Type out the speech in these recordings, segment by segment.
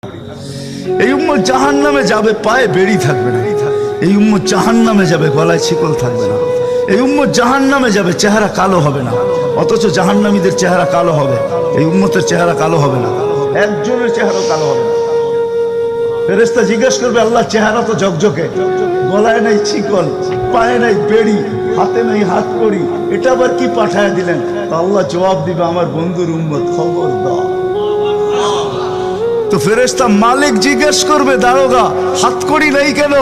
এই উম্মত জাহান্নামে যাবে, পায়ে বেড়ি থাকবে না। এই উম্মত জাহান্নামে যাবে, গলায় শিকল থাকবে না। এই উম্মত জাহান্নামে যাবে, চেহারা কালো হবে না। অথচ জাহান্নামীদের চেহারা কালো হবে, এই উম্মতের চেহারা কালো হবে না। একজনের চেহারা কালো হবে না। ফেরেশতা জিজ্ঞেস করবে, আল্লাহ চেহারা তো ঝকঝকে, গলায় নাই শিকল, পায়ে নাই বেড়ি, হাতে নাই হাত কড়ি, এটা আবার কি পাঠায় দিলেন? তো আল্লাহ জবাব দিবে, আমার বন্ধুর উম্মত, খবর দাও। তো ফেরেশতা মালিক জিজ্ঞেস করবে, দারোগা হাতকড়ি নেই কেন?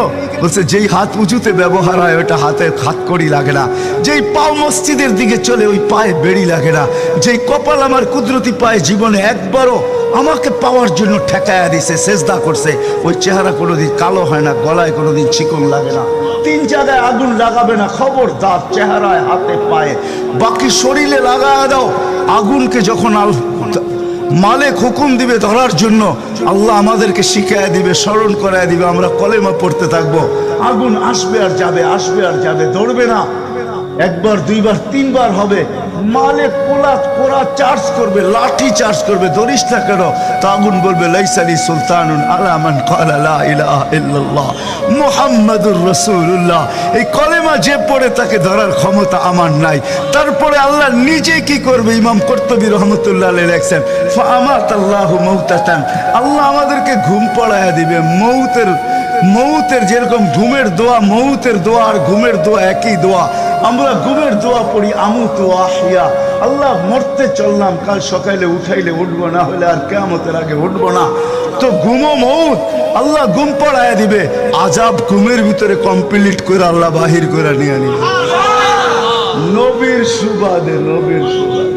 বলছে, যেই হাত উঁচুতে ব্যবহার হয় ওটা হাতে হাতকড়ি লাগে না। যেই পাও মসজিদের দিকে চলে ওই পায়ে বেড়ি লাগে না। যেই কপাল আমার কুদরতি পায়ে জীবনে একবারও আমাকে পাওয়ার জন্য ঠেকায়া দিছে, সেজদা করছে, ওই চেহারা কোনোদিন কালো হয় না, গলায় কোনোদিন চিকন লাগে না। 3 জায়গায় আগুন লাগাবে না, খবরদার। চেহারায়, হাতে, পায়ে, বাকি শরীরে লাগায়া দাও। আগুনকে যখন মালিক হুকুম দিবে ধরার জন্য, আল্লাহ আমাদেরকে শিখায় দিবে, স্মরণ করায় দিবে, আমরা কলেমা পড়তে থাকবো। আগুন আসবে আর যাবে, আসবে আর যাবে, ধরবে না। একবার, দুইবার, 3 বার হবে। মালিক কোরা চার্জ করবে, লাঠি চার্জ করবে, ধরিস না কেন? তো আগুন বলবে, লাইসালি সুলতানুন আলা মান ক্বালা লা ইলাহা ইল্লাল্লাহ মুহাম্মাদুর রাসূলুল্লাহ। এই কলেমা যে পড়ে তাকে ধরার ক্ষমতা আমার নাই। তারপরে আল্লাহ নিজে কি করবে? ইমাম কুরতুবী রহমাতুল্লাহ আলাইহি লেখছেন, ফাআমাতাল্লাহু মাউতাতান, আল্লাহ আমাদেরকে ঘুম পড়ায়া দিবে। মৌতের যেরকম ঘুমের দোয়া, মৌতের দোয়া আর ঘুমের দোয়া একই দোয়া। আমরা ঘুমের দোয়া পড়ি, আমুতু আহিয়া, আল্লাহ মরতে চললাম, কাল সকালে উঠাইলে উঠবো, না হলে আর কিয়ামতের আগে উঠবো না। তো ঘুমো মৌত, আল্লাহ ঘুম পড়ায় দিবে। আজাব ঘুমের ভিতরে কমপ্লিট করে আল্লাহ বাহির করে নিয়ে নিবে। নবীর সুবাদে, নবীর সুবাদে।